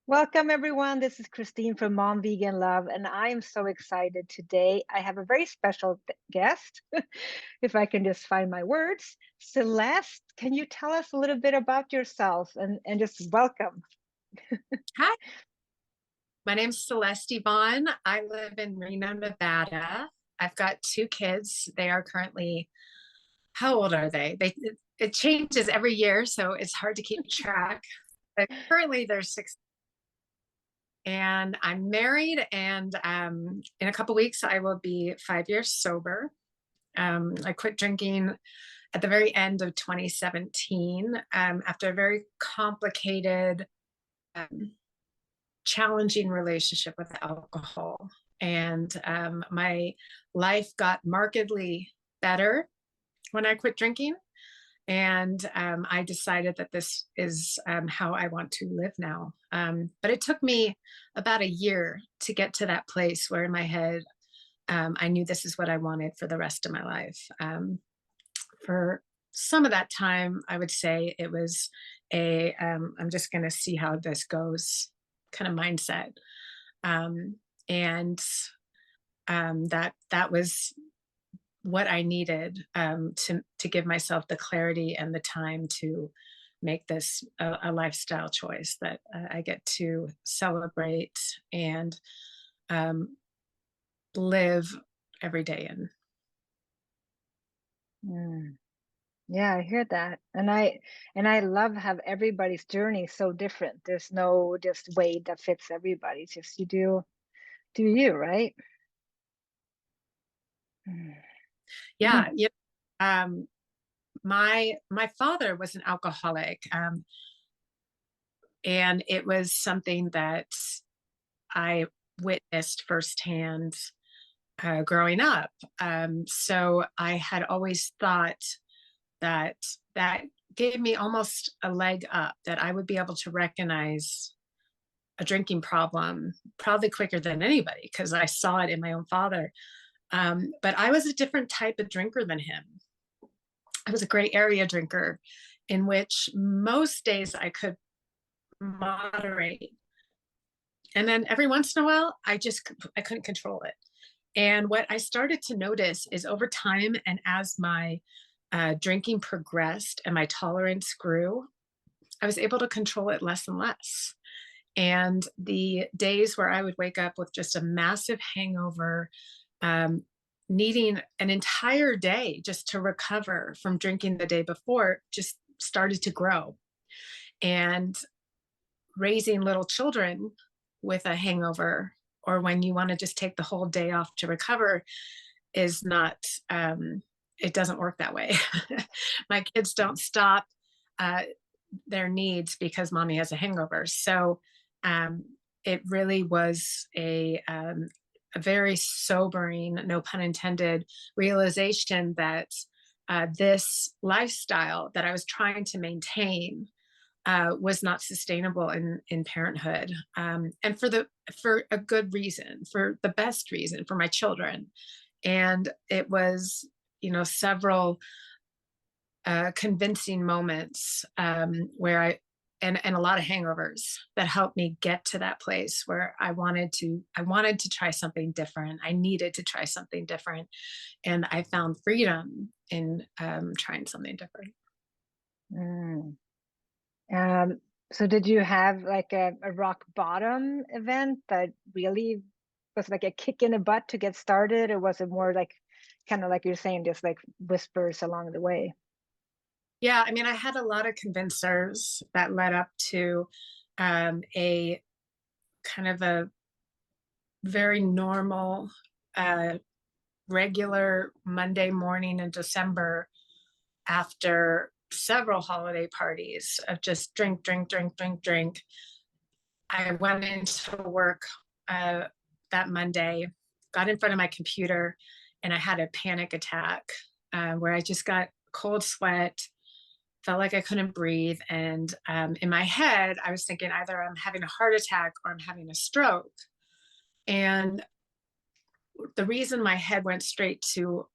Welcome, everyone. This is Kristine from Mom Vegan Love, and I am so excited today. I have a very special guest, if I can just find my words. Celeste, can you tell us a little bit about yourself and just welcome? Hi, my name's Celeste Yvonne. I live in Reno, Nevada. I've got two kids. They are currently, how old are they? It changes every year, so it's hard to keep track. But currently they're 6. And I'm married, and in a couple weeks I will be 5 years sober. I quit drinking at the very end of 2017 after a very complicated um, challenging relationship with alcohol. And my life got markedly better when I quit drinking. And I decided that this is how I want to live now. But it took me about a year to get to that place where in my head, I knew this is what I wanted for the rest of my life. For some of that time, I would say it was I'm just going to see how this goes kind of mindset. Um, and that was what I needed to give myself the clarity and the time to make this a lifestyle choice that I get to celebrate and um, live every day in. Mm, yeah, I hear that, and I love how everybody's journey is so different. There's no just way that fits everybody. It's just you do you, right? Mm. Yeah, yeah. Um, my father was an alcoholic, and it was something that I witnessed firsthand growing up. So I had always thought that that gave me almost a leg up, that I would be able to recognize a drinking problem probably quicker than anybody because I saw it in my own father. But I was a different type of drinker than him. I was a gray area drinker in which most days I could moderate. And then every once in a while, I couldn't control it. And what I started to notice is over time, and as my drinking progressed and my tolerance grew, I was able to control it less and less. And the days where I would wake up with just a massive hangover, um, needing an entire day just to recover from drinking the day before, just started to grow. And raising little children with a hangover, or when you want to just take the whole day off to recover, is not, it doesn't work that way. My kids don't stop uh, their needs because mommy has a hangover. So um, it really was a very sobering, no pun intended, realization that this lifestyle that I was trying to maintain was not sustainable in parenthood, and for a good reason, for the best reason, for my children. And it was, several convincing moments where and a lot of hangovers that helped me get to that place where I wanted to try something different. I needed to try something different, and I found freedom in trying something different. Mm. Um, so did you have like a rock bottom event that really was like a kick in the butt to get started, or was it more like kind of like you're saying, just like whispers along the way? Yeah, I mean, I had a lot of convincers that led up to a kind of a very normal, uh, regular Monday morning in December after several holiday parties of just drink, drink, drink, drink, drink. I went into work uh, that Monday, got in front of my computer, and I had a panic attack where I just got cold sweat, felt like I couldn't breathe. And in my head, I was thinking either I'm having a heart attack or I'm having a stroke. And the reason my head went straight to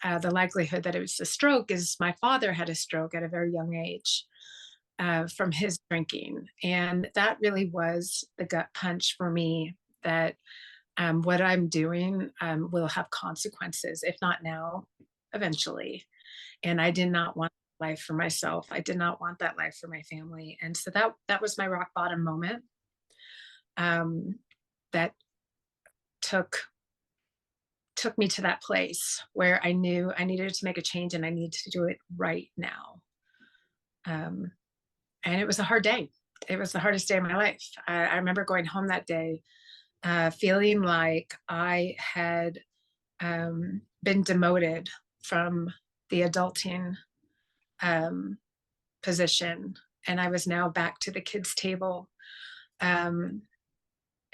the likelihood that it was a stroke is my father had a stroke at a very young age. from his drinking. And that really was the gut punch for me that what I'm doing will have consequences, if not now, eventually. And I did not want life for myself. I did not want that life for my family. And so that was my rock bottom moment. That took me to that place where I knew I needed to make a change and I needed to do it right now. Um, and it was a hard day. It was the hardest day of my life. I remember going home that day, feeling like I had been demoted from the adulting um, position, and I was now back to the kids' table. Um,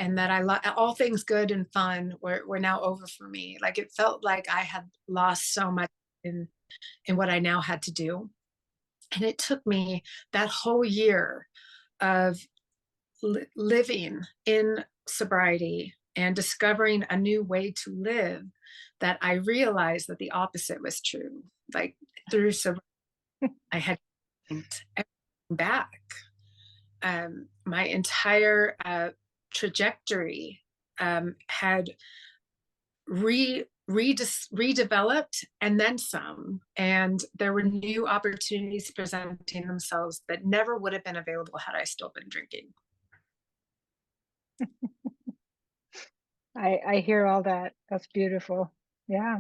and that all things good and fun were now over for me. Like it felt like I had lost so much in what I now had to do. And it took me that whole year of living in sobriety and discovering a new way to live that I realized that the opposite was true. Like through sobriety, I had everything back. My entire trajectory had redeveloped and then some. And there were new opportunities presenting themselves that never would have been available had I still been drinking. I hear all that. That's beautiful. Yeah.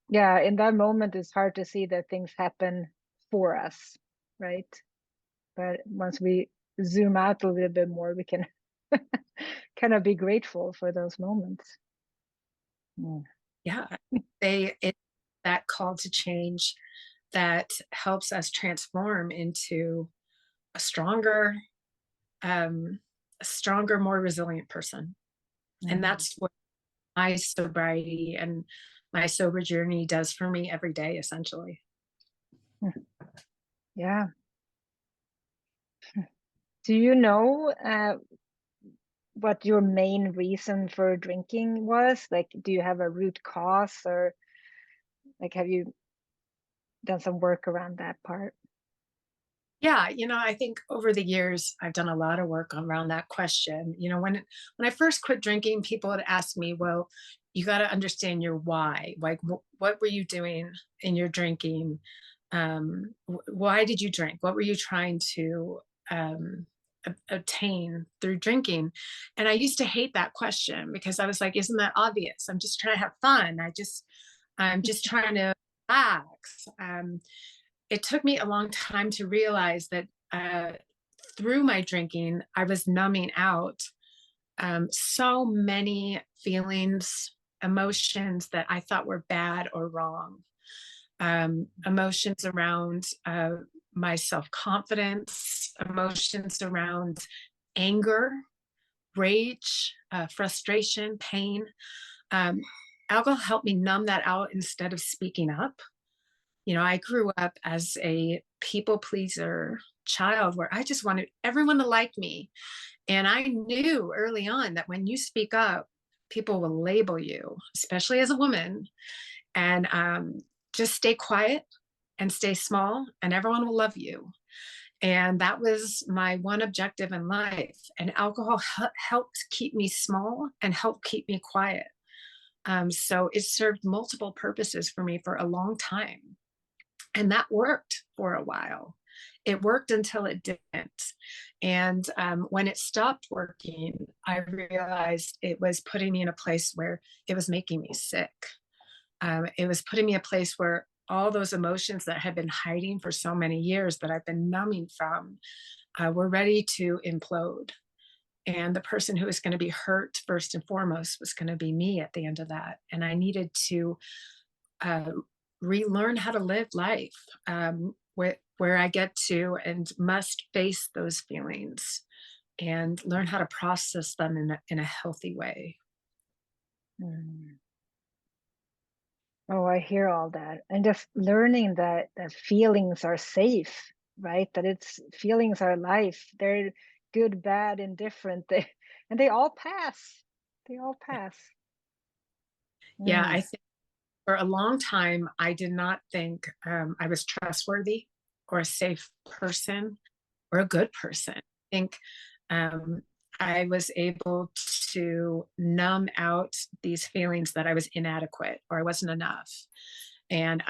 Yeah, in that moment it's hard to see that things happen for us, right? But once we zoom out a little bit more, we can kind of be grateful for those moments. Mm. Yeah, it's that call to change that helps us transform into a stronger, um, more resilient person. And Mm. that's what my sobriety and my sober journey does for me every day, essentially. Yeah. Do you know what your main reason for drinking was? Like, do you have a root cause, or like have you done some work around that part? Yeah, I think over the years I've done a lot of work around that question. When I first quit drinking, people would ask me, "Well, you got to understand your why. Like, what were you doing in your drinking? Why did you drink? What were you trying to obtain through drinking?" And I used to hate that question because I was like, "Isn't that obvious? I'm just trying to have fun. I'm just trying to relax." It took me a long time to realize that through my drinking, I was numbing out so many feelings, emotions that I thought were bad or wrong. Emotions around my self confidence, emotions around anger, rage, frustration, pain. Um, Alcohol helped me numb that out instead of speaking up. I grew up as a people pleaser child where I just wanted everyone to like me. And I knew early on that when you speak up, people will label you, especially as a woman, and just stay quiet and stay small, and everyone will love you. And that was my one objective in life. And alcohol helped keep me small and helped keep me quiet. So it served multiple purposes for me for a long time. And that worked for a while. It worked until it didn't. And when it stopped working, I realized it was putting me in a place where it was making me sick. It was putting me in a place where all those emotions that had been hiding for so many years that I've been numbing from were ready to implode. And the person who was going to be hurt first and foremost was going to be me at the end of that. And I needed to uh, relearn how to live life where I get to and must face those feelings and learn how to process them in a healthy way. Mm. Oh, I hear all that. And just learning that feelings are safe, right? That it's feelings are life. They're good, bad, indifferent. And they all pass. They all Yeah, pass. yeah, Mm. I think for a long time I did not think I was trustworthy. or a safe person or a good person. I think um, I was able to numb out these feelings that I was inadequate or I wasn't enough. And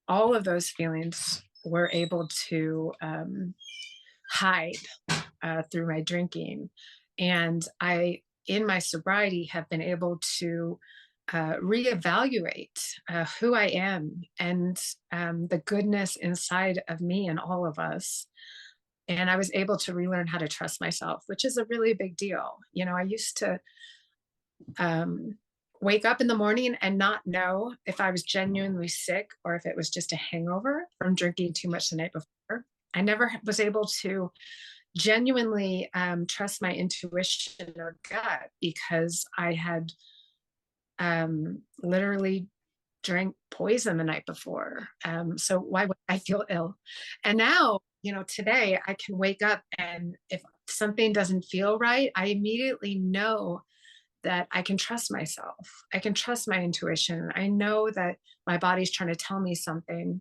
all of those feelings were able to hide through my drinking. And in my sobriety, have been able to reevaluate who I am and the goodness inside of me and all of us. And I was able to relearn how to trust myself, which is a really big deal. I used to um, wake up in the morning and not know if I was genuinely sick or if it was just a hangover from drinking too much the night before. I never was able to genuinely trust my intuition or gut because I had literally drank poison the night before. So why would I feel ill? And now, today I can wake up and if something doesn't feel right, I immediately know that I can trust myself. I can trust my intuition. I know that my body's trying to tell me something,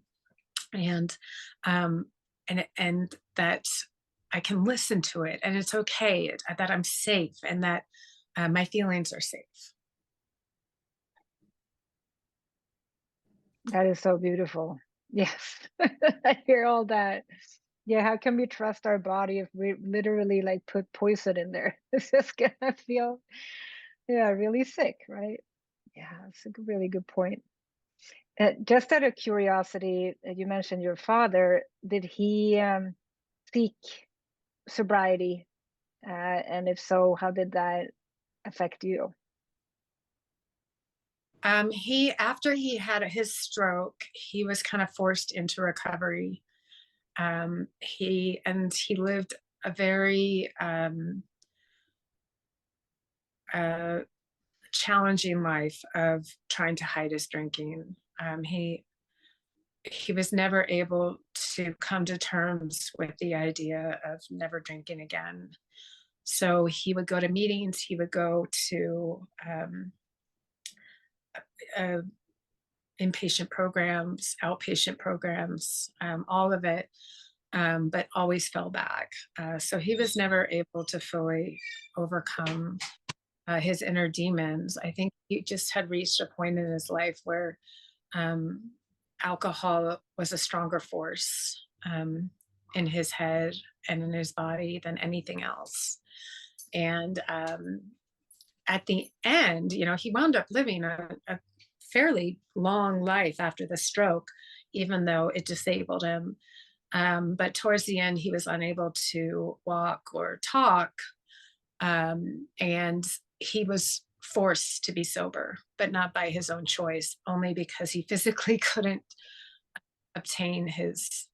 and um, and that I can listen to it, and it's okay. That I'm safe, and that my feelings are safe. That is so beautiful. Yes, I hear all that. Yeah, how can we trust our body if we literally like put poison in there? It's just gonna feel, yeah, really sick, right? Yeah, it's a really good point. Just out of curiosity, you mentioned your father. Did he seek sobriety? And if so, how did that affect you? He After he had his stroke, he was kind of forced into recovery. He lived a very uh, challenging life of trying to hide his drinking. He was never able to come to terms with the idea of never drinking again. So he would go to meetings, he would go to uh, inpatient programs, outpatient programs, all of it, but always fell back. So he was never able to fully overcome his inner demons. I think he just had reached a point in his life where um, alcohol was a stronger force in his head and in his body than anything else. And at the end, he wound up living a fairly long life after the stroke, even though it disabled him. But towards the end, he was unable to walk or talk. And he was forced to be sober, but not by his own choice, only because he physically couldn't obtain his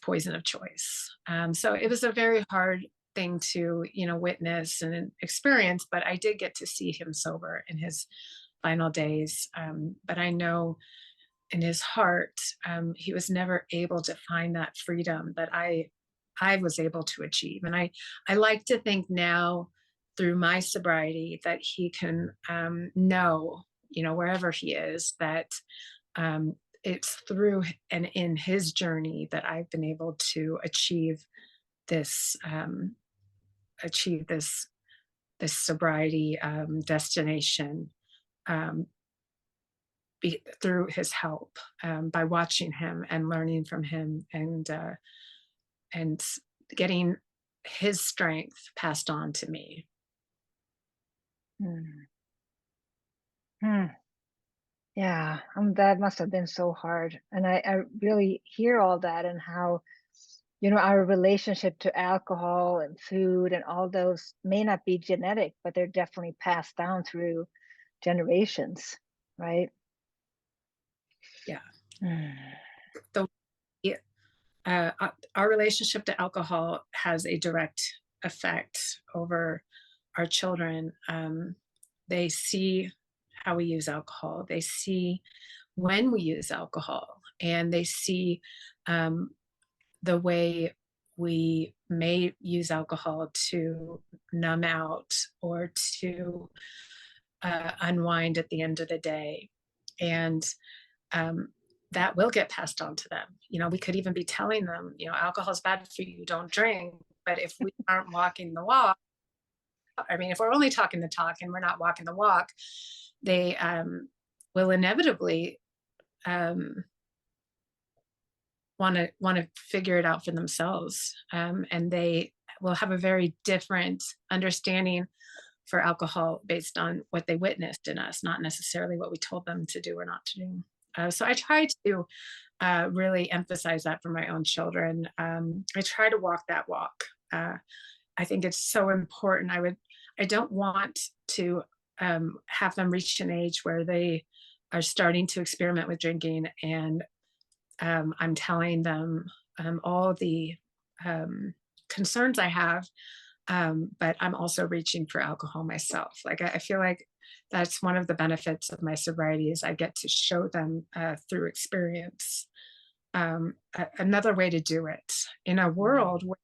poison of choice. So it was a very hard thing to witness and experience, but I did get to see him sober in his final days. But I know in his heart he was never able to find that freedom that I was able to achieve. And I like to think now through my sobriety that he can know, wherever he is, that it's through and in his journey that I've been able to this achieve this sobriety destination, um, through his help, by watching him and learning from him, and getting his strength passed on to me. Hmm. Hmm. Yeah, that must have been so hard. And I really hear all that and how, our relationship to alcohol and food and all those may not be genetic, but they're definitely passed down through generations, right? Yeah. Mm. The our relationship to alcohol has a direct effect over our children. They see how we use alcohol. They see when we use alcohol, and they see um, the way we may use alcohol to numb out or to unwind at the end of the day. And um, that will get passed on to them. We could even be telling them, alcohol is bad for you, don't drink. But if we aren't walking the walk, I mean, if we're only talking the talk and we're not walking the walk, they will inevitably um, want to figure it out for themselves, and they will have a very different understanding for alcohol based on what they witnessed in us, not necessarily what we told them to do or not to do. So I try to really emphasize that for my own children. I try to walk that walk. I think it's so important. I don't want to have them reach an age where they are starting to experiment with drinking, and I'm telling them all the concerns I have, but I'm also reaching for alcohol myself. Like I feel like that's one of the benefits of my sobriety is I get to show them through experience another way to do it in a world where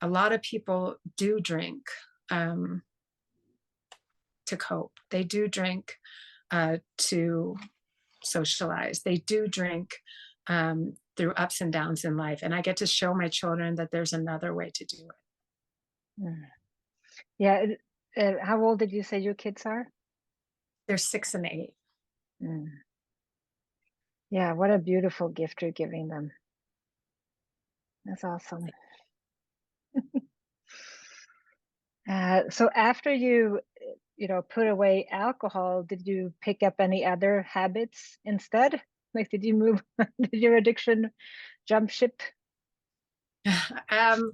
a lot of people do drink um, to cope. They do drink to socialize. They do drink through ups and downs in life. And I get to show my children that there's another way to do it. Mm. Yeah. How old did you say your kids are? They're 6 and 8. Mm. Yeah, what a beautiful gift you're giving them. That's awesome. So after you put away alcohol, did you pick up any other habits instead? Like, did you move, did your addiction jump ship? um,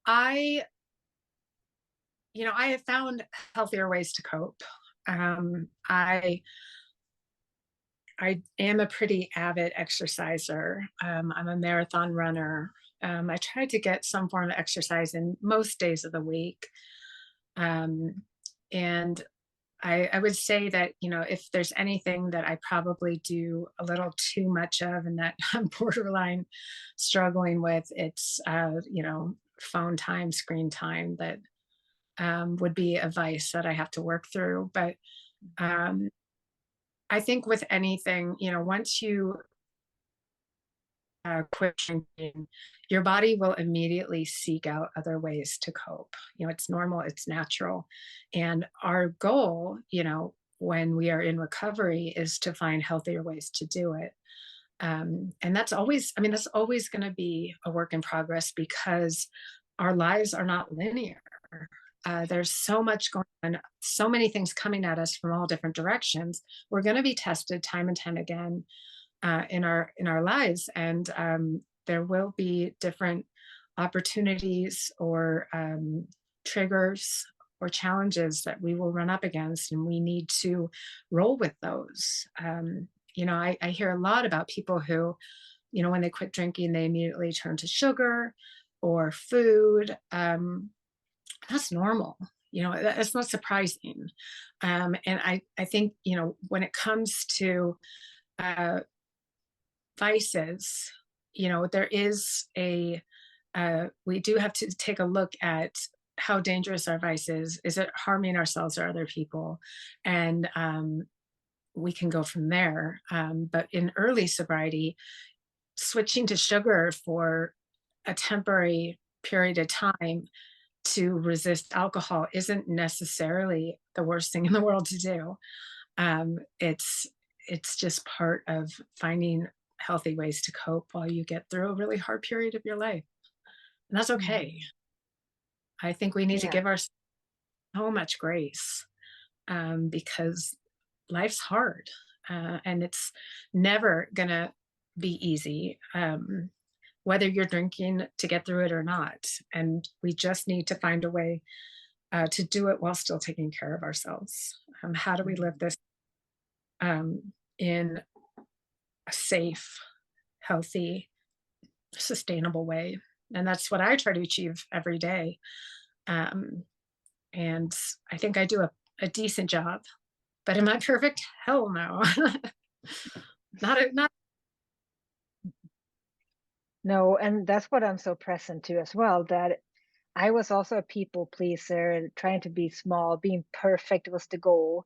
I, I have found healthier ways to cope. I am a pretty avid exerciser. I'm a marathon runner. I try to get some form of exercise in most days of the week. Um, and I would say that, if there's anything that I probably do a little too much of and that I'm borderline struggling with, it's, phone time, screen time that would be a vice that I have to work through. But um, I think with anything, once you quit drinking, your body will immediately seek out other ways to cope. It's normal, it's natural. And our goal, when we are in recovery, is to find healthier ways to do it. And that's always going to be a work in progress because our lives are not linear. There's so much going on, so many things coming at us from all different directions. We're going to be tested time and time again in our lives, and there will be different opportunities or triggers or challenges that we will run up against, and we need to roll with those. I hear a lot about people who, when they quit drinking, they immediately turn to sugar or food. That's normal. That's not surprising. And I think, when it comes to uh, vices, there is we do have to take a look at how dangerous our vice is. Is it harming ourselves or other people? And we can go from there. But in early sobriety, switching to sugar for a temporary period of time to resist alcohol isn't necessarily the worst thing in the world to do. It's just part of finding healthy ways to cope while you get through a really hard period of your life. And that's okay. I think we need to Yeah. give ourselves so much grace because life's hard and it's never going to be easy, whether you're drinking to get through it or not. And we just need to find a way to do it while still taking care of ourselves. How do we live this in a safe, healthy, sustainable way? And that's what I try to achieve every day. Um, and I think I do a decent job. But am I perfect? Hell no. Not. No, and that's what I'm so present to as well, that I was also a people pleaser, trying to be small, being perfect was the goal.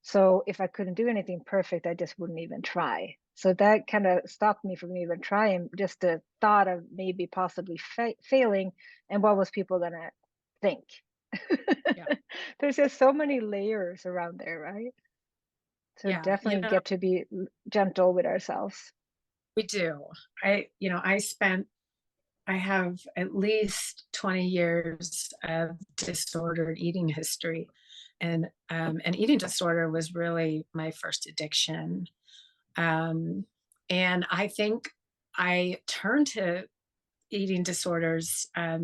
So if I couldn't do anything perfect, I just wouldn't even try. So that kind of stopped me from even trying, just the thought of maybe possibly failing, and what was people gonna think. Yeah. There's just so many layers around there, right? So Yeah. You definitely know, get to be gentle with ourselves. we do. I have at least 20 years of disordered eating history. And eating disorder was really my first addiction. Um, and I think I turned to eating disorders at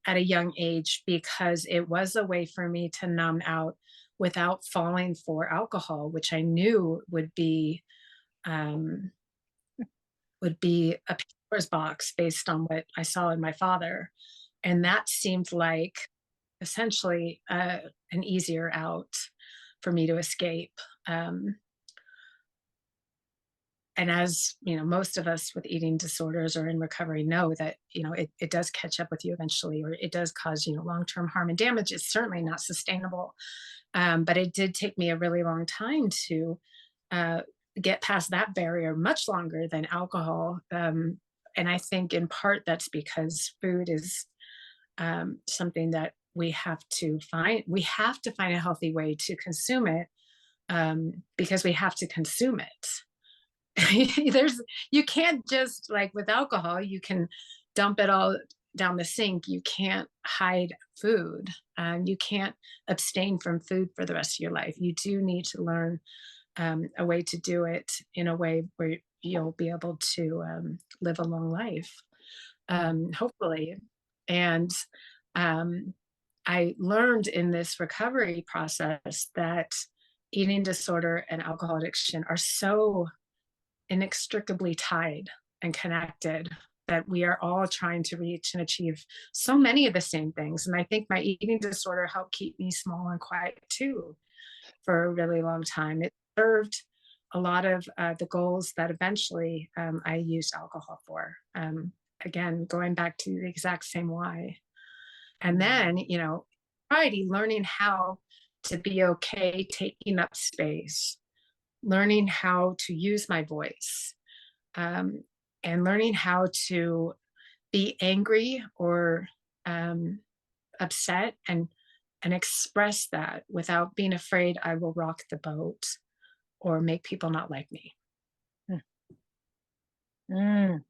a young age because it was a way for me to numb out without falling for alcohol, which I knew um, would be a Pandora's box based on what I saw in my father. And that seemed like essentially an easier out for me to escape. Um, and as you know, most of us with eating disorders or in recovery know that it does catch up with you eventually, or it does cause long-term harm and damage. It's certainly not sustainable. But it did take me a really long time to uh, get past that barrier, much longer than alcohol. And I think in part that's because food is something that we have to find. We have to find a healthy way to consume it, because we have to consume it. There's You can't just, like with alcohol, you can dump it all down the sink. You can't hide food. You can't abstain from food for the rest of your life. You do need to learn a way to do it in a way where you'll be able to live a long life, hopefully. And um, I learned in this recovery process that eating disorder and alcohol addiction are so inextricably tied and connected, that we are all trying to reach and achieve so many of the same things. And I think my eating disorder helped keep me small and quiet too for a really long time. It served a lot of the goals that eventually I used alcohol for. Again, going back to the exact same why. And then, sobriety, learning how to be okay taking up space, learning how to use my voice, um, and learning how to be angry or um, upset, and express that without being afraid I will rock the boat or make people not like me. Mm.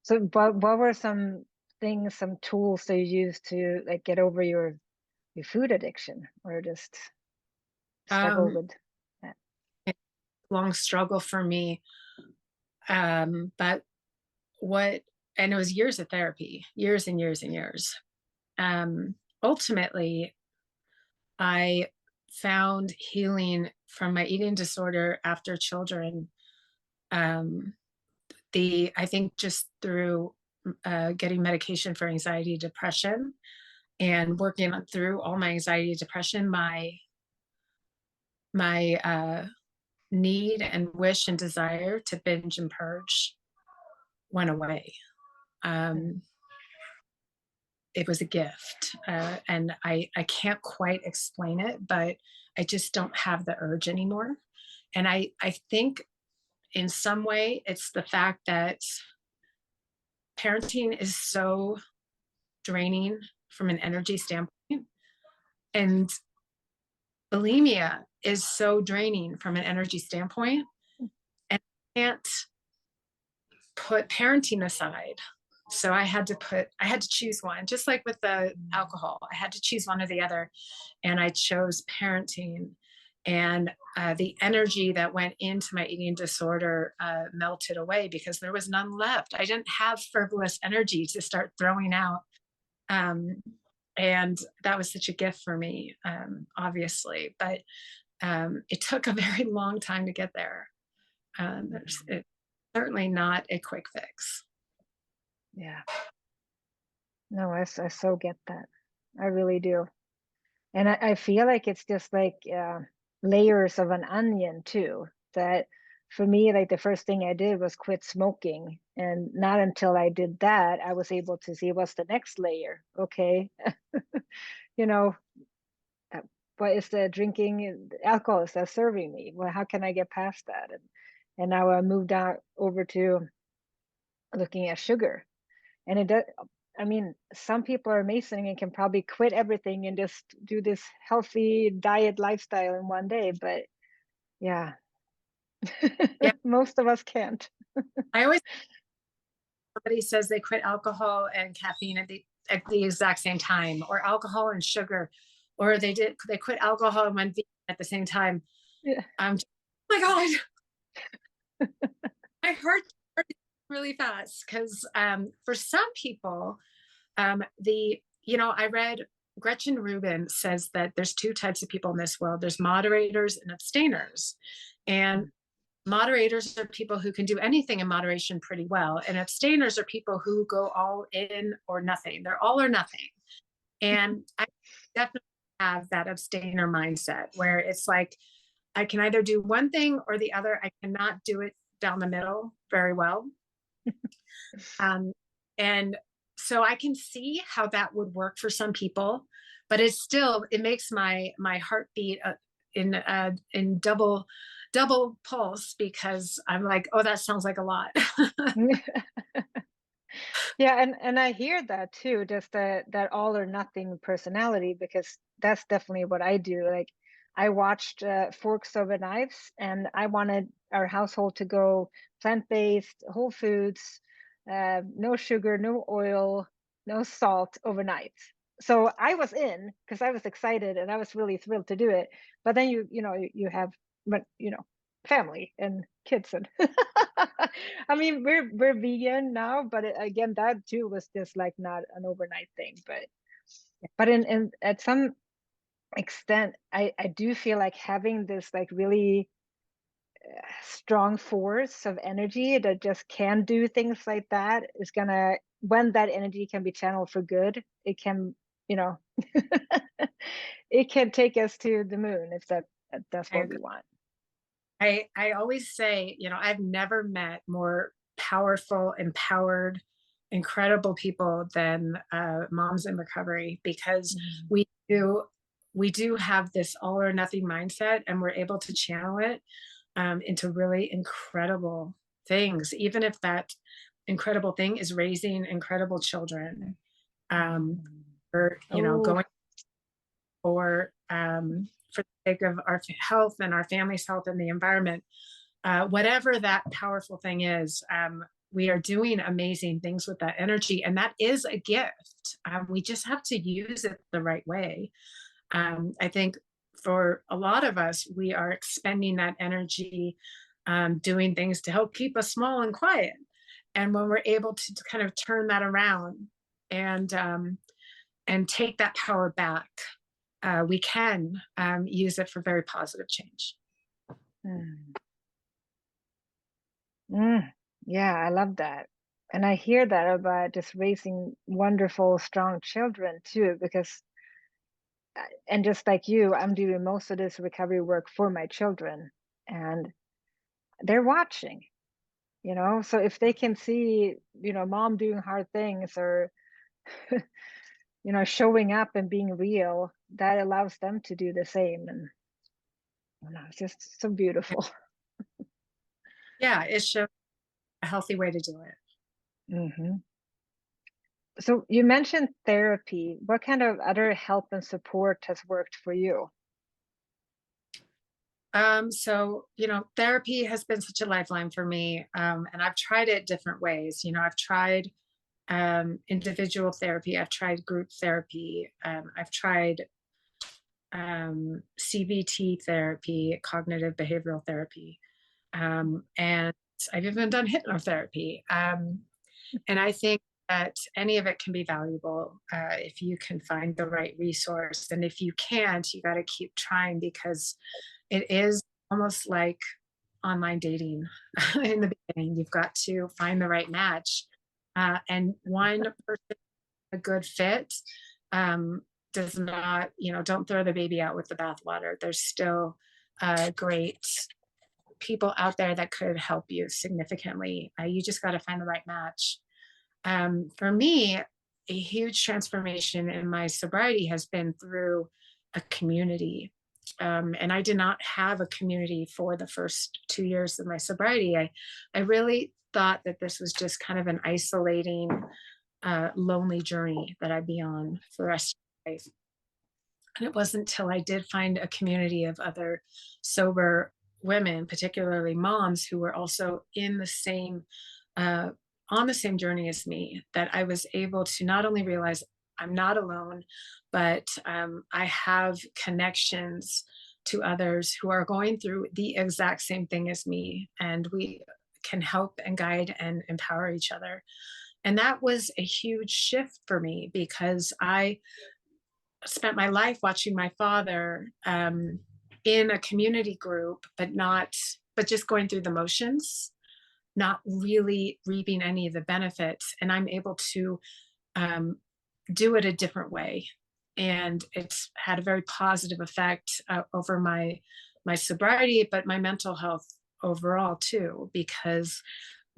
So what were some things, some tools that you used to like get over your food addiction, or just struggle Um, with that? Long struggle for me, but what and it was years of therapy, years and years and years. Ultimately, I found healing from my eating disorder after children. Um, the I think just through getting medication for anxiety, depression, and working through all my anxiety, depression, my need and wish and desire to binge and purge went away. Mm. Um, it was a gift, and I can't quite explain it, but I just don't have the urge anymore. And I think in some way it's the fact that parenting is so draining from an energy standpoint, and bulimia is so draining from an energy standpoint, and I can't put parenting aside. So I had to choose one, just like with the alcohol. I had to choose one or the other, and I chose parenting. And the energy that went into my eating disorder melted away because there was none left. I didn't have frivolous energy to start throwing out. Um, and that was such a gift for me, obviously. But it took a very long time to get there. It's certainly not a quick fix. Yeah. No, I so get that. I really do. And I feel like it's just like layers of an onion too. That for me, like the first thing I did was quit smoking. And not until I did that, I was able to see what's the next layer. Okay. You know, what is the drinking alcohol is that serving me? Well, how can I get past that? And now I moved out over to looking at sugar. And it does, I mean, some people are amazing and can probably quit everything and just do this healthy diet lifestyle in one day. But yeah, Yeah. most of us can't. I always, somebody says they quit alcohol and caffeine at the exact same time, or alcohol and sugar, or they quit alcohol and went vegan at the same time. Yeah. Oh my God, my heart really fast because for some people, I read Gretchen Rubin says that there's two types of people in this world. There's moderators and abstainers. And moderators are people who can do anything in moderation pretty well. And abstainers are people who go all in or nothing. They're all or nothing. And I definitely have that abstainer mindset where it's like, I can either do one thing or the other. I cannot do it down the middle very well. And so I can see how that would work for some people, but it makes my heartbeat in double pulse because I'm like, oh, that sounds like a lot. Yeah, and I hear that too, just that all or nothing personality, because that's definitely what I do. Like I watched Forks Over Knives, and I wanted our household to go plant-based, whole foods, no sugar, no oil, no salt overnight. So I was in because I was excited and I was really thrilled to do it. But then you have, but family and kids and I mean, we're vegan now, but again, that too was just like not an overnight thing. But in at some extent, I do feel like having this like really strong force of energy that just can do things like that is gonna, when that energy can be channeled for good, it can, you know, it can take us to the moon if that's what we want. I always say, I've never met more powerful, empowered, incredible people than moms in recovery because Mm. we do have this all or nothing mindset, and we're able to channel it into really incredible things, even if that incredible thing is raising incredible children, um, Mm. or Oh. going for the sake of our health and our family's health and the environment, whatever that powerful thing is, we are doing amazing things with that energy. And that is a gift. We just have to use it the right way. I think for a lot of us, we are expending that energy doing things to help keep us small and quiet. And when we're able to kind of turn that around and take that power back, we can use it for very positive change. Mm. Mm. Yeah, I love that. And I hear that about just raising wonderful, strong children too, because, and just like you, I'm doing most of this recovery work for my children, and they're watching, so if they can see, mom doing hard things, or, showing up and being real, that allows them to do the same. And it's just so beautiful. Yeah, it shows a healthy way to do it. Hmm. So you mentioned therapy. What kind of other help and support has worked for you? Therapy has been such a lifeline for me, and I've tried it different ways. I've tried individual therapy, I've tried group therapy, I've tried CBT therapy, cognitive behavioral therapy, and I've even done hypnotherapy. And I think that any of it can be valuable if you can find the right resource. And if you can't, you got to keep trying because it is almost like online dating in the beginning. You've got to find the right match. And one person, a good fit, um, does not, don't throw the baby out with the bathwater. There's still great people out there that could help you significantly. You just got to find the right match. For me, a huge transformation in my sobriety has been through a community. And I did not have a community for the first 2 years of my sobriety. I really thought that this was just kind of an isolating, lonely journey that I'd be on for the rest of my life. And it wasn't until I did find a community of other sober women, particularly moms, who were also in the same, uh, on the same journey as me, that I was able to not only realize I'm not alone, but I have connections to others who are going through the exact same thing as me, and we can help and guide and empower each other. And that was a huge shift for me because I spent my life watching my father in a community group, but just going through the motions, not really reaping any of the benefits. And I'm able to um, do it a different way. And it's had a very positive effect over my sobriety, but my mental health overall too, because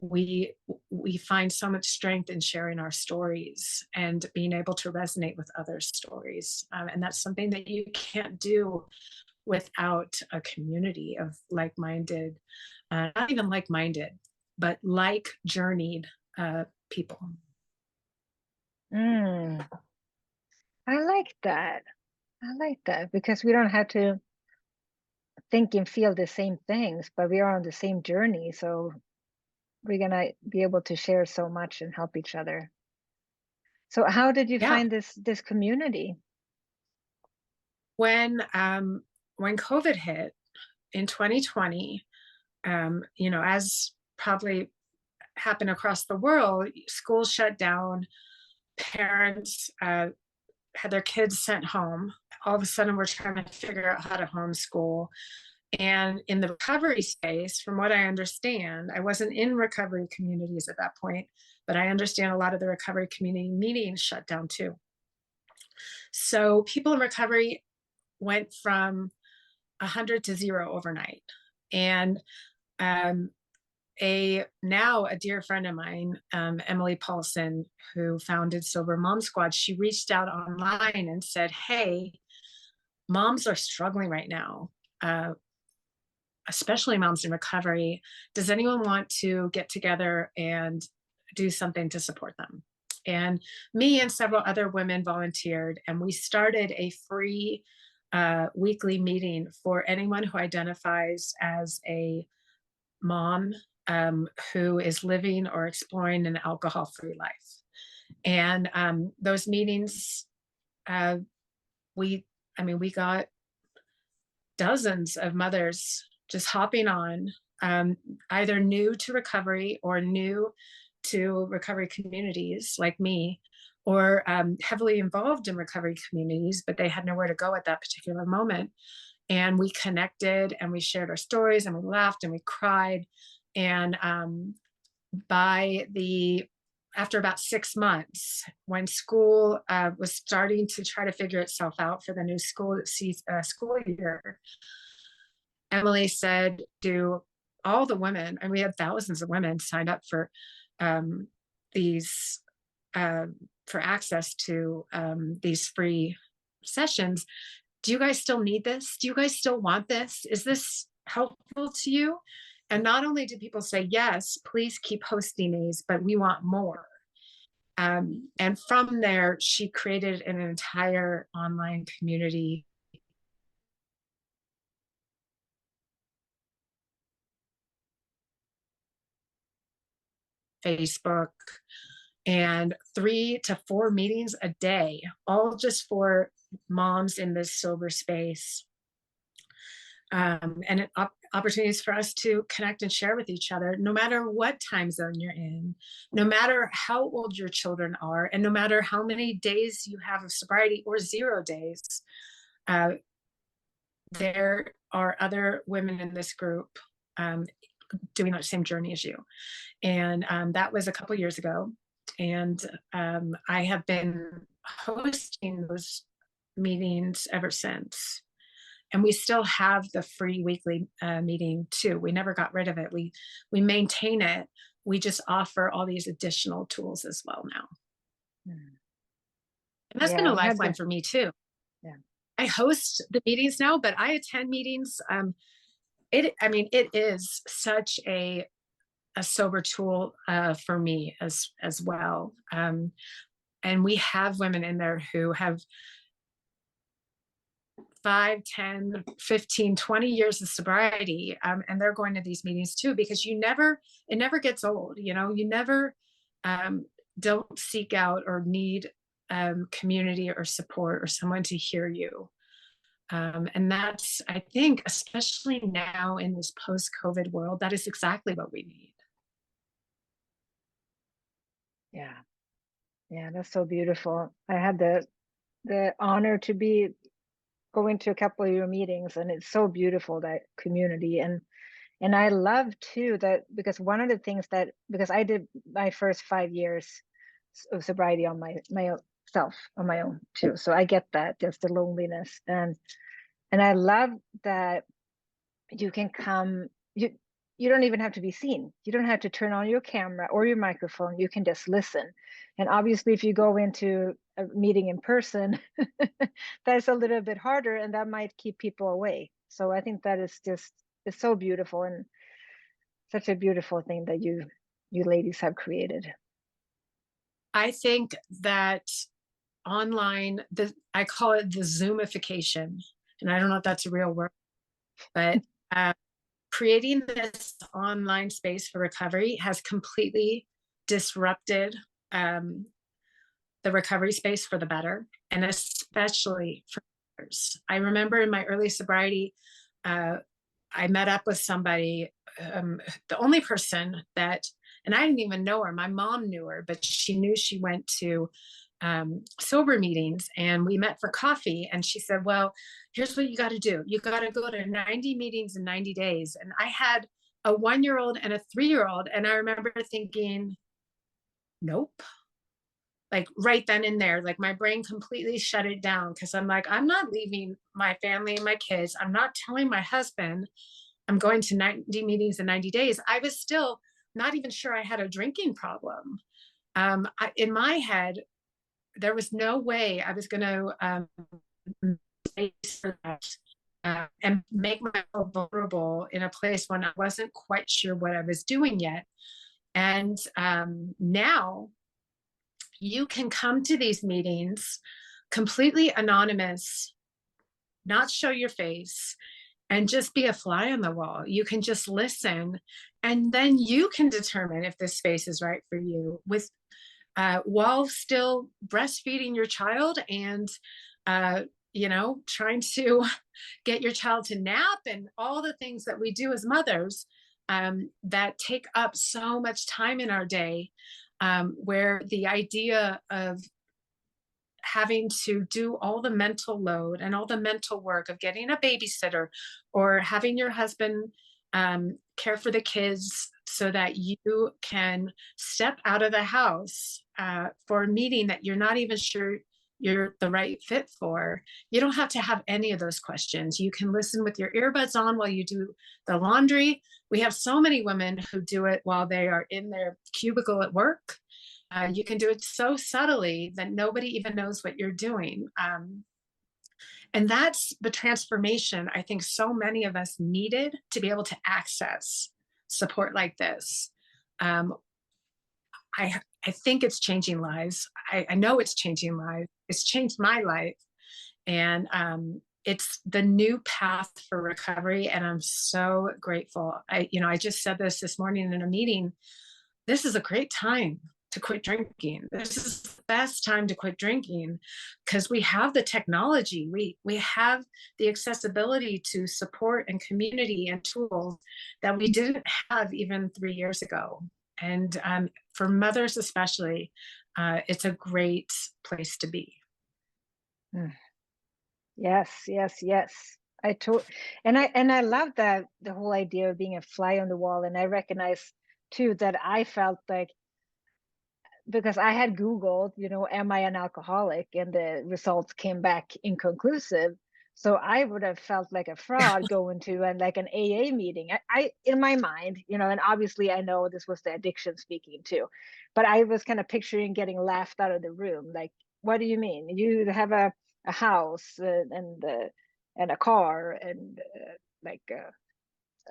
we we find so much strength in sharing our stories and being able to resonate with others' stories, and that's something that you can't do without a community of like-minded, not even like-minded, but like journeyed people. Mm, I like that. I like that because we don't have to think and feel the same things, but we are on the same journey. So we're gonna be able to share so much and help each other. So how did you Yeah, find this community? when when COVID hit in 2020, as probably happened across the world, schools shut down, parents had their kids sent home. All of a sudden, we're trying to figure out how to homeschool. And in the recovery space, from what I understand, I wasn't in recovery communities at that point, but I understand a lot of the recovery community meetings shut down too. So people in recovery went from 100 to zero overnight. And um, a dear friend of mine, Emily Paulson, who founded Sober Mom Squad, she reached out online and said, "Hey, moms are struggling right now, uh, especially moms in recovery. Does anyone want to get together and do something to support them?" And me and several other women volunteered, and we started a free weekly meeting for anyone who identifies as a mom who is living or exploring an alcohol-free life. And those meetings, uh, we, I mean, we got dozens of mothers just hopping on, um, either new to recovery or new to recovery communities like me, or heavily involved in recovery communities, but they had nowhere to go at that particular moment. And we connected and we shared our stories and we laughed and we cried. And by the after about 6 months, when school was starting to try to figure itself out for the new school year, Emily said, "Do all the women," and we had thousands of women signed up for um, these uh, for access to these free sessions. "Do you guys still need this? Do you guys still want this? Is this helpful to you?" And not only did people say, "Yes, please keep hosting these, but we want more." And from there, she created an entire online community, Facebook, and 3 to 4 meetings a day, all just for moms in this sober space. And opportunities for us to connect and share with each other, no matter what time zone you're in, no matter how old your children are, and no matter how many days you have of sobriety or 0 days. Uh, there are other women in this group um, doing that same journey as you. And that was a couple years ago. And I have been hosting those meetings ever since. And we still have the free weekly meeting too. We never got rid of it. We maintain it. We just offer all these additional tools as well now. Hmm. And that's been Yeah, a I had lifeline the for me too. yeah. I host the meetings now, but I attend meetings. I mean, it is such a sober tool for me as well. And we have women in there who have 5, 10, 15, 20 years of sobriety. And they're going to these meetings too, because it never gets old. You never um, don't seek out or need community or support or someone to hear you. And that's, I think, especially now in this post-COVID world, that is exactly what we need. Yeah. Yeah, that's so beautiful. I had the honor to be going to a couple of your meetings, and it's so beautiful, that community. And I love too that, because one of the things that, because I did my first 5 years of sobriety on myself on my own too, so I get that, just the loneliness. And I love that you can come, you don't even have to be seen, you don't have to turn on your camera or your microphone, you can just listen. And obviously if you go into a meeting in person, that's a little bit harder, and that might keep people away. So I think that is just, it's so beautiful, and such a beautiful thing that you ladies have created. I think that online, I call it the Zoomification, and I don't know if that's a real word, but uh, creating this online space for recovery has completely disrupted the recovery space for the better, and especially for others. I remember in my early sobriety, I met up with somebody, the only person that, and I didn't even know her, my mom knew her, but she knew she went to sober meetings, and we met for coffee, and she said, well, here's what you got to do. You got to go to 90 meetings in 90 days. And I had a 1-year-old and a 3-year-old. And I remember thinking, nope. Like right then and there, like my brain completely shut it down, because I'm like, I'm not leaving my family and my kids. I'm not telling my husband I'm going to 90 meetings in 90 days. I was still not even sure I had a drinking problem. In my head, there was no way I was going to space for that, and make myself vulnerable in a place when I wasn't quite sure what I was doing yet. And now you can come to these meetings completely anonymous, not show your face, and just be a fly on the wall. You can just listen, and then you can determine if this space is right for you, with while still breastfeeding your child, and trying to get your child to nap, and all the things that we do as mothers that take up so much time in our day, where the idea of having to do all the mental load and all the mental work of getting a babysitter, or having your husband care for the kids so that you can step out of the house for a meeting that you're not even sure you're the right fit for. You don't have to have any of those questions. You can listen with your earbuds on while you do the laundry. We have so many women who do it while they are in their cubicle at work. You can do it so subtly that nobody even knows what you're doing. And that's the transformation I think so many of us needed to be able to access support like this. I think it's changing lives. I know it's changing lives. It's changed my life. And it's the new path for recovery. And I'm so grateful. I just said this morning in a meeting. This is a great time to quit drinking. This is the best time to quit drinking, because we have the technology, we have the accessibility to support and community and tools that we didn't have even 3 years ago. And for mothers especially, it's a great place to be. Yes, yes, yes. And I love that, the whole idea of being a fly on the wall. And I recognize too that I felt like, because I had Googled, am I an alcoholic? And the results came back inconclusive. So I would have felt like a fraud going to an AA meeting. I in my mind, and obviously I know this was the addiction speaking too, but I was kind of picturing getting laughed out of the room. Like, what do you mean? You have a a house and a car and like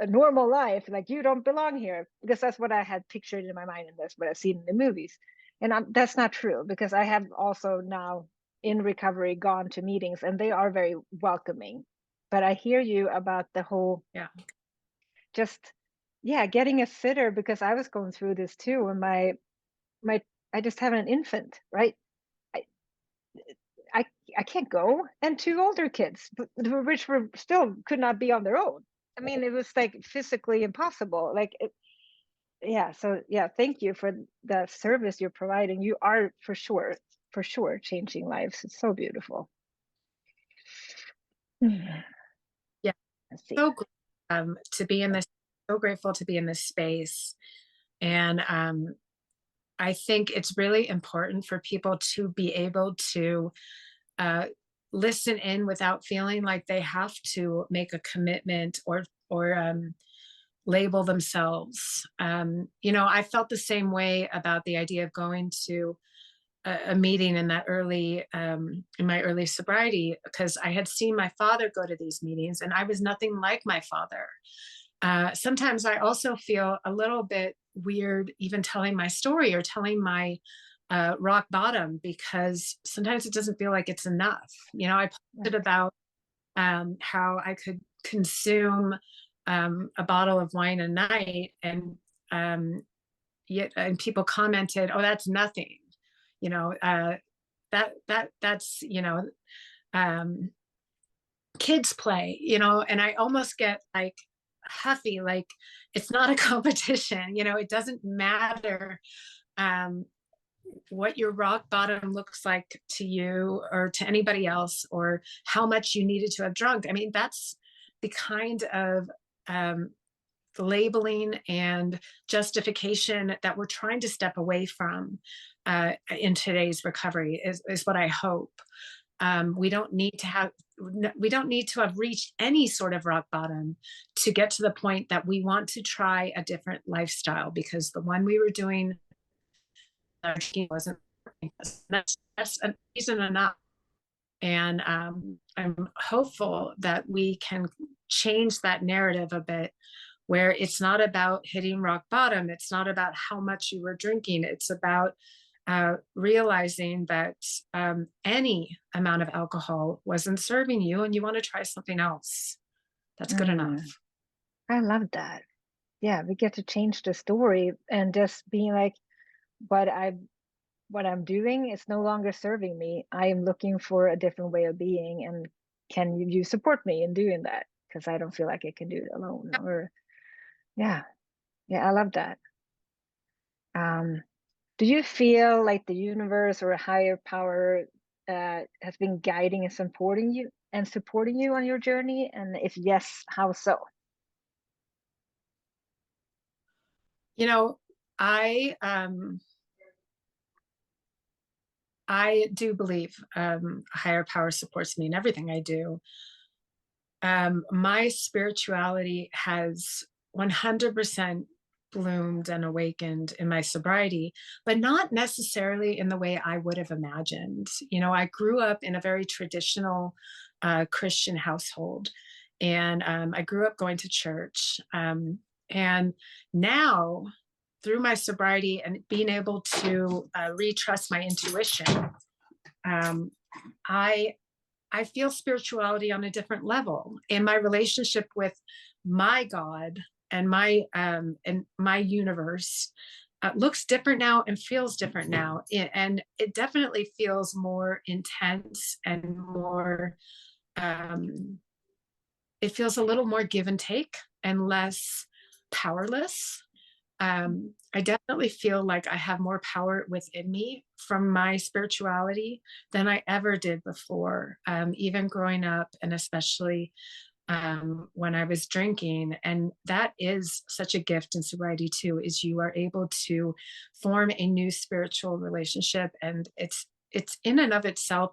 a normal life, like you don't belong here, because that's what I had pictured in my mind and that's what I've seen in the movies. And that's not true, because I have also now in recovery gone to meetings and they are very welcoming. But I hear you about the whole, Yeah. just, yeah, getting a sitter, because I was going through this too. And my I just have an infant, right? I I I can't go, and two older kids, which were still could not be on their own. I mean, it was like physically impossible. Like, yeah. So yeah, thank you for the service you're providing. You are for sure changing lives. It's so beautiful. Yeah. Let's see. So to be in this, so grateful to be in this space. And I think it's really important for people to be able to uh, listen in without feeling like they have to make a commitment or label themselves. I felt the same way about the idea of going to a meeting in that early in my early sobriety, because I had seen my father go to these meetings and I was nothing like my father. Sometimes I also feel a little bit weird even telling my story or telling my rock bottom, because sometimes it doesn't feel like it's enough. I posted about how I could consume a bottle of wine a night, um, yet and people commented, "Oh, that's nothing." You know, that's um, kids play. And I almost get like huffy, like it's not a competition. It doesn't matter um, what your rock bottom looks like to you or to anybody else, or how much you needed to have drunk. I mean, that's the kind of um, labeling and justification that we're trying to step away from in today's recovery is what I hope. We don't need to have reached any sort of rock bottom to get to the point that we want to try a different lifestyle, because the one we were doing wasn't working. That's a reason enough. And I'm hopeful that we can change that narrative a bit, where it's not about hitting rock bottom. It's not about how much you were drinking. It's about realizing that any amount of alcohol wasn't serving you and you want to try something else. That's good enough. Mm, I love that. Yeah, we get to change the story and just being like, what I what I'm doing is no longer serving me. I am looking for a different way of being, and can you support me in doing that? Because I don't feel like I can do it alone. Or yeah, yeah, I love that. Um, do you feel like the universe or a higher power has been guiding and supporting you on your journey? And if yes, how so? You know, I um, I do believe a higher power supports me in everything I do. My spirituality has 100% bloomed and awakened in my sobriety, but not necessarily in the way I would have imagined. I grew up in a very traditional Christian household, and I grew up going to church. And now, through my sobriety and being able to retrust my intuition, um, I I feel spirituality on a different level, and my relationship with my God and my universe looks different now and feels different now. And it definitely feels more intense and more. Um, it feels a little more give and take and less powerless. I definitely feel like I have more power within me from my spirituality than I ever did before, even growing up, and especially when I was drinking. And that is such a gift in sobriety too, is you are able to form a new spiritual relationship, and it's in and of itself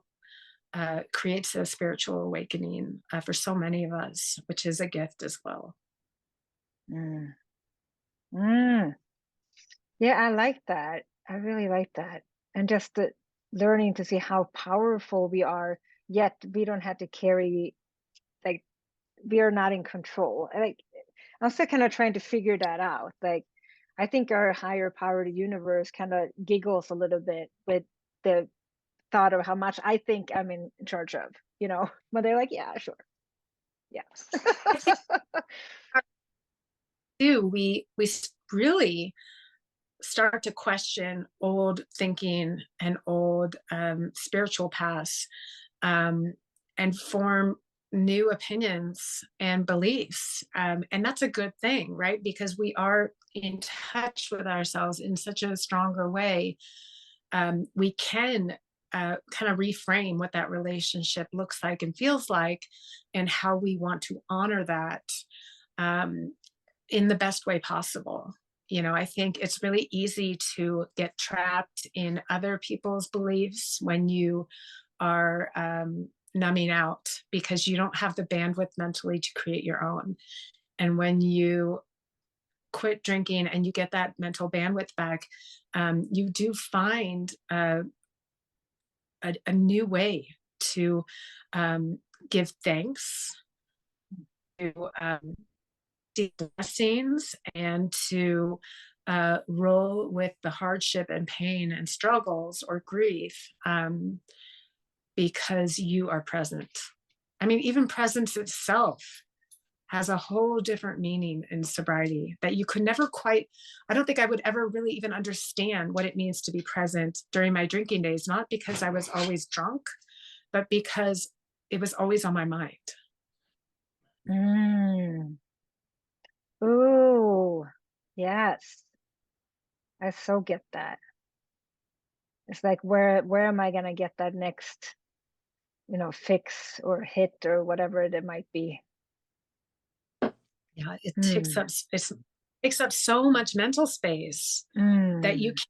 creates a spiritual awakening for so many of us, which is a gift as well. Mm. Mm. Yeah, I like that. I really like that. And just the learning to see how powerful we are yet we don't have to carry, like, we are not in control. Like, I'm still kind of trying to figure that out. Like, I think our higher power, the universe, kind of giggles a little bit with the thought of how much I think I'm in charge of, you know, but they're like, yeah, sure. Yeah. I think too, really start to question old thinking and old spiritual paths, um, and form new opinions and beliefs. And that's a good thing, right? Because we are in touch with ourselves in such a stronger way. We can kind of reframe what that relationship looks like and feels like, and how we want to honor that, um, in the best way possible. I think it's really easy to get trapped in other people's beliefs when you are numbing out, because you don't have the bandwidth mentally to create your own. And when you quit drinking and you get that mental bandwidth back, you do find a new way to give thanks, to see blessings, and to roll with the hardship and pain and struggles or grief, because you are present. I mean, even presence itself has a whole different meaning in sobriety that you could never quite, I don't think I would ever really even understand what it means to be present during my drinking days, not because I was always drunk, but because it was always on my mind. Mm. Ooh, yes. I so get that. It's like, where am I gonna get that next, fix or hit or whatever it might be? Yeah, Mm. it takes up so much mental space that Mm.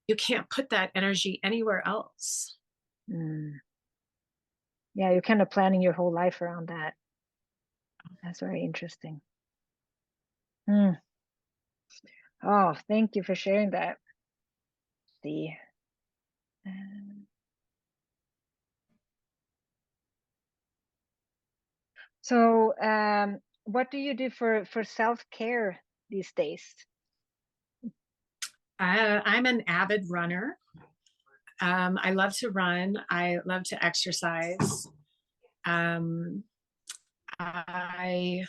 you can't put that energy anywhere else. Mm. Yeah, you're kind of planning your whole life around that. That's very interesting. Mm. Oh, thank you for sharing that. See. Um, So, what do you do for self-care these days? I'm an avid runner. I love to run. I love to exercise. Um, I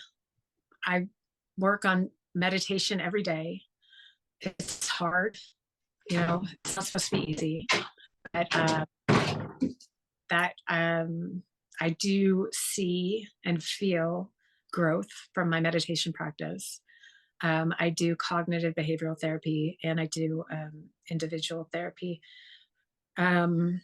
I work on meditation every day. It's hard, it's not supposed to be easy, but that I do see and feel growth from my meditation practice. I do cognitive behavioral therapy, and I do individual therapy. Um,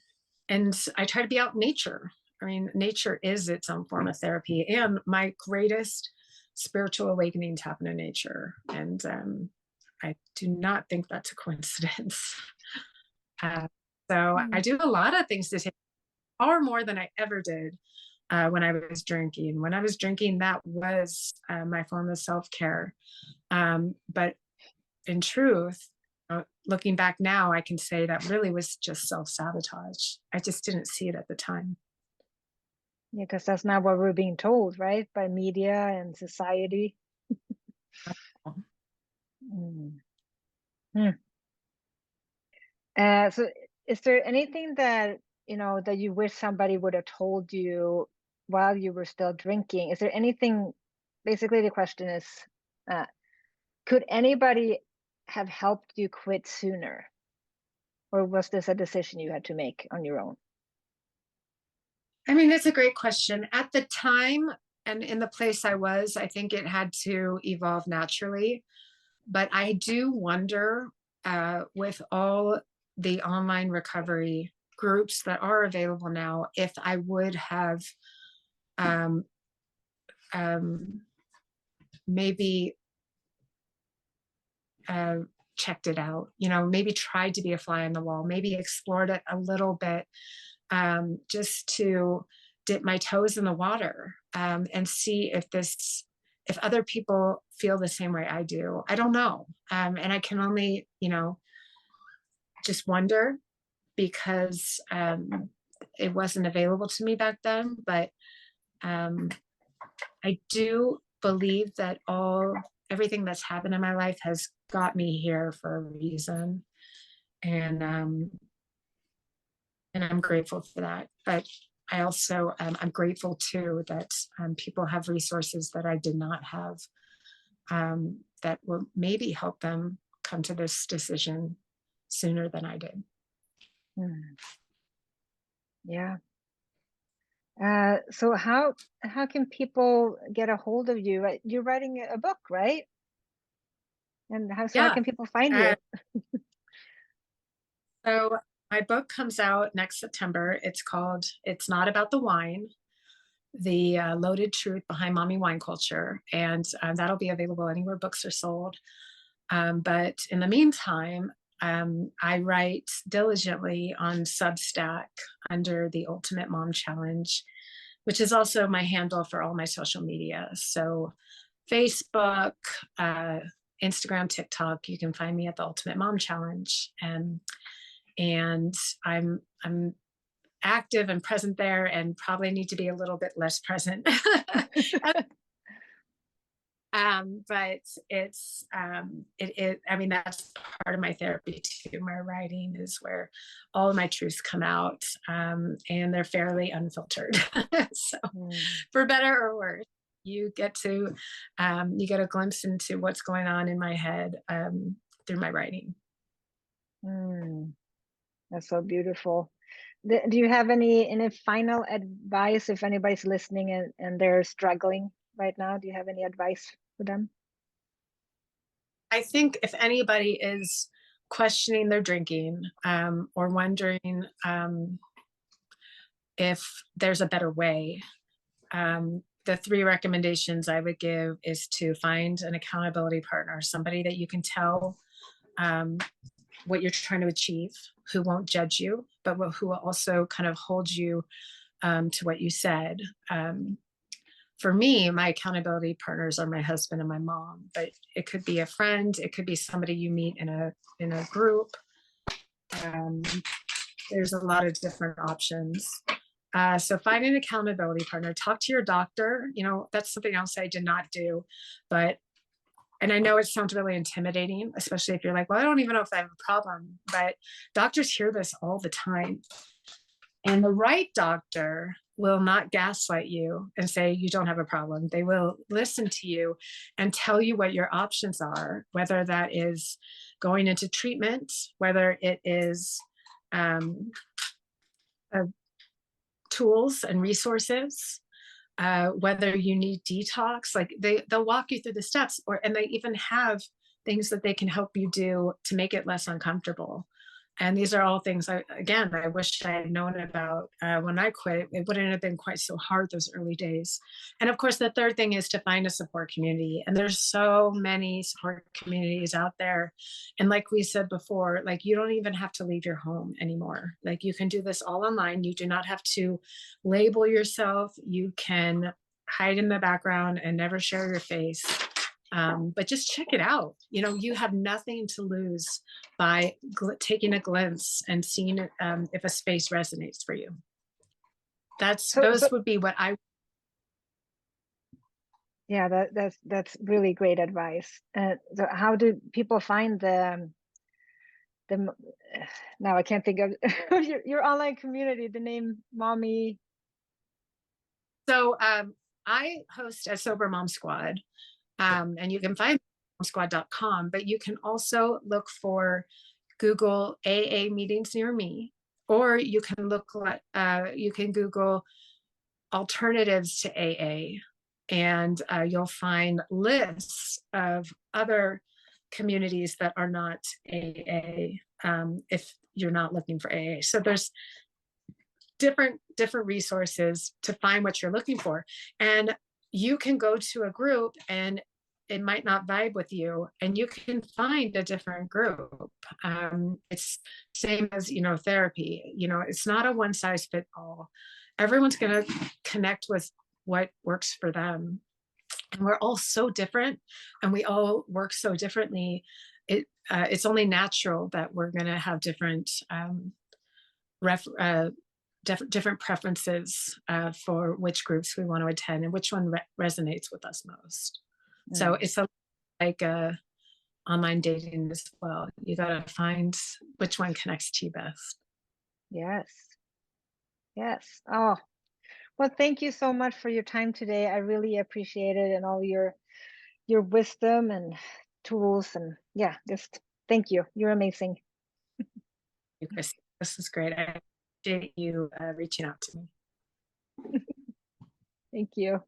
and I try to be out in nature. I mean, nature is its own form of therapy, and my greatest spiritual awakenings happen in nature. And I do not think that's a coincidence. Uh, so I Mm. do a lot of things to take far more than I ever did when I was drinking. When I was drinking, that was my form of self care. But in truth, looking back now, I can say that really was just self sabotage. I just didn't see it at the time. Yeah, because that's not what we're being told, right? By media and society. Mm. Hmm. So is there anything that, that you wish somebody would have told you while you were still drinking? Is there anything, basically the question is, uh, could anybody have helped you quit sooner? Or was this a decision you had to make on your own? I mean, that's a great question. At the time and in the place I was, I think it had to evolve naturally. But I do wonder, with all the online recovery groups that are available now, if I would have um, um, maybe uh, checked it out, maybe tried to be a fly on the wall, maybe explored it a little bit, just to dip my toes in the water, and see if other people feel the same way I do. I don't know. And I can only, just wonder, because it wasn't available to me back then, but I do believe that everything that's happened in my life has got me here for a reason. And I'm grateful for that. But I also, I'm grateful too that people have resources that I did not have, that will maybe help them come to this decision sooner than I did. Mm. Yeah. So how can people get a hold of you? You're writing a book, right? And how Yeah. can people find Uh, you? so my book comes out next September. It's called It's Not About the Wine, the loaded truth behind mommy wine culture. And that'll be available anywhere books are sold. But in the meantime, I write diligently on Substack under the Ultimate Mom Challenge, which is also my handle for all my social media. So Facebook, Instagram, TikTok, you can find me at the Ultimate Mom Challenge. And I'm active and present there, and probably need to be a little bit less present. But I mean, that's part of my therapy too. My writing is where all of my truths come out, and they're fairly unfiltered. So for better or worse, you get a glimpse into what's going on in my head, through my writing. That's so beautiful. Do you have any final advice if anybody's listening and they're struggling right now? Do you have any advice for them? I think if anybody is questioning their drinking, or wondering if there's a better way, the 3 recommendations I would give is to find an accountability partner, somebody that you can tell what you're trying to achieve, who won't judge you, but who will also kind of hold you to what you said. For me, my accountability partners are my husband and my mom, but it could be a friend, it could be somebody you meet in a group. There's a lot of different options. So find an accountability partner, talk to your doctor. That's something else I did not do, and I know it sounds really intimidating, especially if you're like, well, I don't even know if I have a problem, but doctors hear this all the time. And the right doctor will not gaslight you and say you don't have a problem. They will listen to you and tell you what your options are, whether that is going into treatment, whether it is tools and resources, whether you need detox. Like they'll walk you through the steps, and they even have things that they can help you do to make it less uncomfortable. And these are all things I wish I had known about when I quit. It wouldn't have been quite so hard those early days. And of course, the third thing is to find a support community. And there's so many support communities out there. And like we said before, like you don't even have to leave your home anymore. Like you can do this all online. You do not have to label yourself. You can hide in the background and never share your face. But just check it out. You have nothing to lose by taking a glimpse and seeing if a space resonates for you. Those would be what I. Yeah, that's really great advice. So how do people find the now I can't think of your online community, the name Mommy? So I host a Sober Mom Squad. And you can find momsquad.com, but you can also look for Google AA meetings near me, or you can Google alternatives to AA, and you'll find lists of other communities that are not AA, if you're not looking for AA. So there's different resources to find what you're looking for. And you can go to a group and it might not vibe with you, and you can find a different group. It's same as, therapy, it's not a one size fit all. Everyone's going to connect with what works for them. And we're all so different and we all work so differently. It's only natural that we're going to have different different preferences for which groups we want to attend and which one resonates with us most. So Mm. it's like a online dating as well. You got to find which one connects to you best. Yes. Yes. Oh, well, thank you so much for your time today. I really appreciate it, and all your wisdom and tools, and yeah, just thank you. You're amazing. You, Chris. This is great. I appreciate you reaching out to me. Thank you.